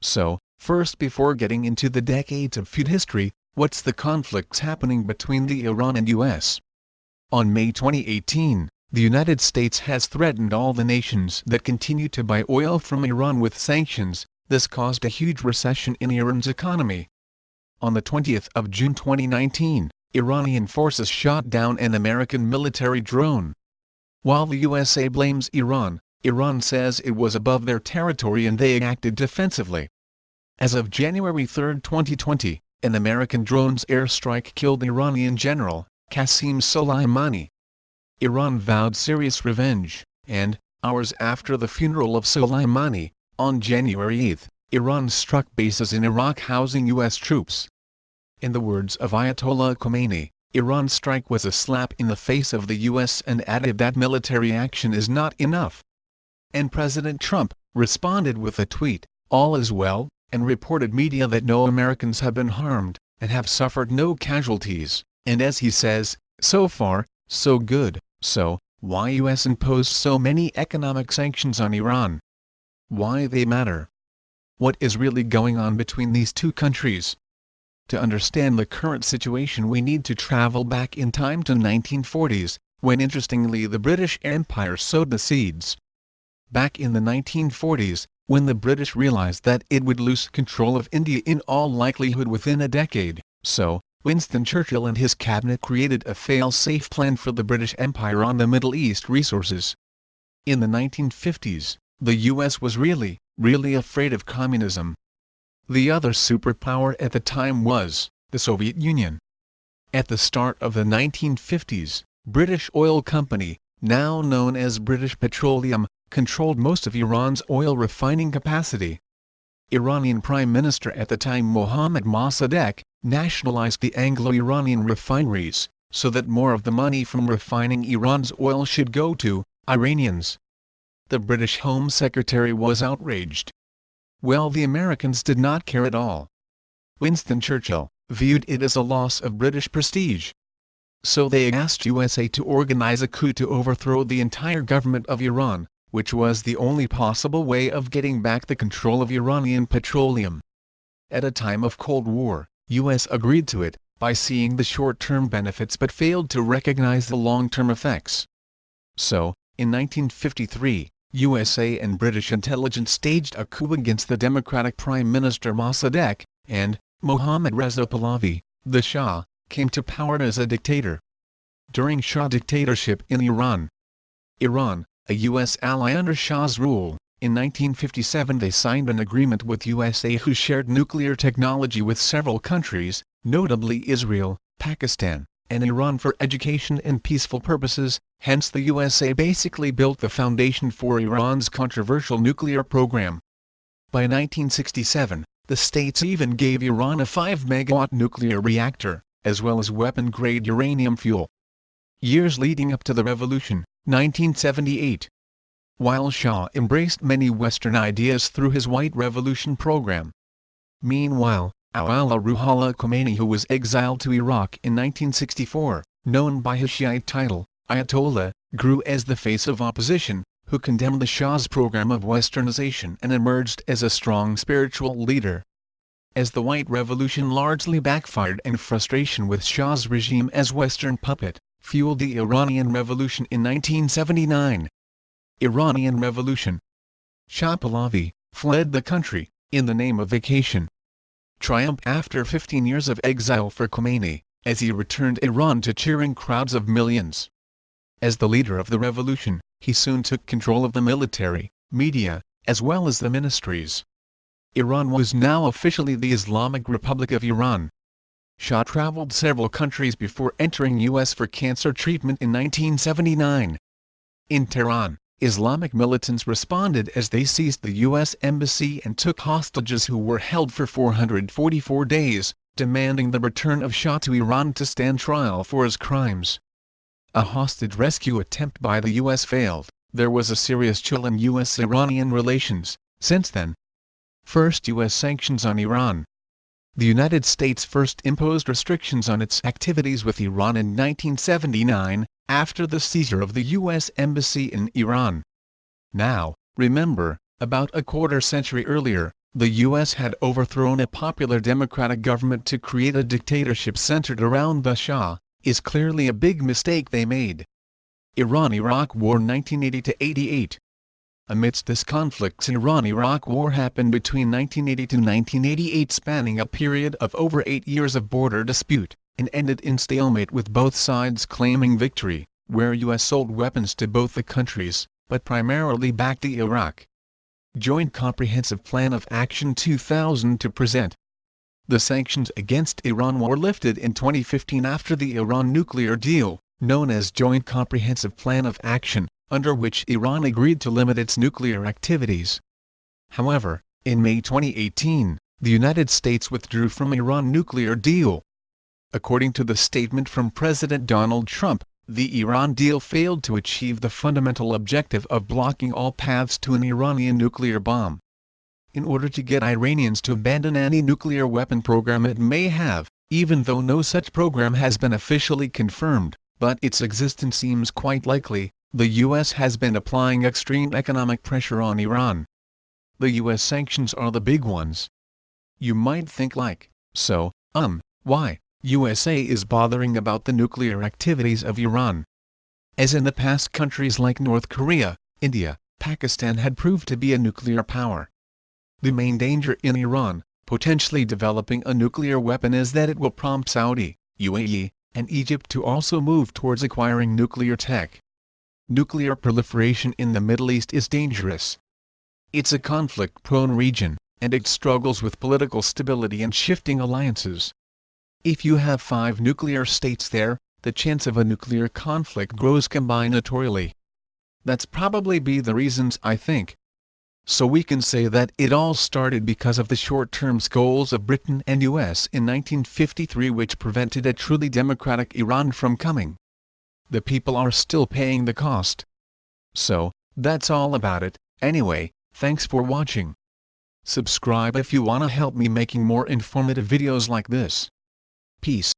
So, first, before getting into the decades of feud history, what's the conflicts happening between the Iran and US? On May 2018, the United States has threatened all the nations that continue to buy oil from Iran with sanctions. This caused a huge recession in Iran's economy. On the 20th of June 2019, Iranian forces shot down an American military drone. While the USA blames Iran, Iran says it was above their territory and they acted defensively. As of January 3, 2020, an American drone's airstrike killed Iranian General Qasem Soleimani. Iran vowed serious revenge, and, hours after the funeral of Soleimani, on January 8, Iran struck bases in Iraq housing U.S. troops. In the words of Ayatollah Khomeini, Iran's strike was a slap in the face of the U.S. and added that military action is not enough. And President Trump responded with a tweet, "All is well," and reported media that no Americans have been harmed, and have suffered no casualties, and as he says, so far, so good. So, why U.S. imposed so many economic sanctions on Iran? Why they matter? What is really going on between these two countries? To understand the current situation we need to travel back in time to 1940s, when interestingly the British Empire sowed the seeds. Back in the 1940s, when the British realized that it would lose control of India in all likelihood within a decade, so, Winston Churchill and his cabinet created a fail-safe plan for the British Empire on the Middle East resources. In the 1950s, the US was really afraid of communism. The other superpower at the time was the Soviet Union. At the start of the 1950s, British Oil Company, now known as British Petroleum, controlled most of Iran's oil refining capacity. Iranian Prime Minister at the time Mohammed Mossadegh nationalized the Anglo-Iranian refineries, so that more of the money from refining Iran's oil should go to Iranians. The British Home Secretary was outraged. Well, the Americans did not care at all. Winston Churchill viewed it as a loss of British prestige. So they asked USA to organize a coup to overthrow the entire government of Iran, which was the only possible way of getting back the control of Iranian petroleum. At a time of Cold War, US agreed to it, by seeing the short-term benefits but failed to recognize the long-term effects. So, in 1953, USA and British intelligence staged a coup against the Democratic Prime Minister Mossadegh, and Mohammad Reza Pahlavi, the Shah, came to power as a dictator. During Shah dictatorship in Iran, a U.S. ally under Shah's rule, in 1957 they signed an agreement with USA who shared nuclear technology with several countries, notably Israel, Pakistan, and Iran for education and peaceful purposes. Hence the USA basically built the foundation for Iran's controversial nuclear program. By 1967, the states even gave Iran a 5-megawatt nuclear reactor, as well as weapon-grade uranium fuel. Years leading up to the revolution, 1978. While Shah embraced many Western ideas through his White Revolution program. Meanwhile, Ayatollah Ruhollah Khomeini, who was exiled to Iraq in 1964, known by his Shiite title, Ayatollah, grew as the face of opposition, who condemned the Shah's program of westernization and emerged as a strong spiritual leader. As the White Revolution largely backfired and frustration with Shah's regime as Western puppet, fueled the Iranian Revolution in 1979. Iranian Revolution. Shah Pahlavi fled the country, in the name of vacation. Triumph after 15 years of exile for Khomeini, as he returned Iran to cheering crowds of millions. As the leader of the revolution, he soon took control of the military, media, as well as the ministries. Iran was now officially the Islamic Republic of Iran. Shah traveled several countries before entering U.S. for cancer treatment in 1979. In Tehran, Islamic militants responded as they seized the U.S. embassy and took hostages who were held for 444 days, demanding the return of Shah to Iran to stand trial for his crimes. A hostage rescue attempt by the U.S. failed. There was a serious chill in U.S.-Iranian relations, since then. First U.S. sanctions on Iran. The United States first imposed restrictions on its activities with Iran in 1979, after the seizure of the U.S. Embassy in Iran. Now, remember, about a quarter century earlier, the US had overthrown a popular democratic government to create a dictatorship centered around the Shah, is clearly a big mistake they made. Iran-Iraq War 1980–88. Amidst this conflicts, Iran-Iraq War happened between 1980 to 1988, spanning a period of over 8 years of border dispute, and ended in stalemate with both sides claiming victory, where US sold weapons to both the countries, but primarily backed Iraq. Joint Comprehensive Plan of Action 2000 to present. The sanctions against Iran were lifted in 2015 after the Iran nuclear deal, known as Joint Comprehensive Plan of Action, under which Iran agreed to limit its nuclear activities. However, in May 2018, the United States withdrew from Iran nuclear deal. According to the statement from President Donald Trump, the Iran deal failed to achieve the fundamental objective of blocking all paths to an Iranian nuclear bomb. In order to get Iranians to abandon any nuclear weapon program it may have, even though no such program has been officially confirmed, but its existence seems quite likely, the US has been applying extreme economic pressure on Iran. The US sanctions are the big ones. You might think like, so, why? USA is bothering about the nuclear activities of Iran. As in the past, countries like North Korea, India, Pakistan had proved to be a nuclear power. The main danger in Iran, potentially developing a nuclear weapon, is that it will prompt Saudi, UAE, and Egypt to also move towards acquiring nuclear tech. Nuclear proliferation in the Middle East is dangerous. It's a conflict-prone region, and it struggles with political stability and shifting alliances. If you have 5 nuclear states there, the chance of a nuclear conflict grows combinatorially. That's probably be the reasons, I think. So we can say that it all started because of the short-term goals of Britain and US in 1953, which prevented a truly democratic Iran from coming. The people are still paying the cost. So, that's all about it. Anyway, thanks for watching. Subscribe if you wanna help me making more informative videos like this. Peace.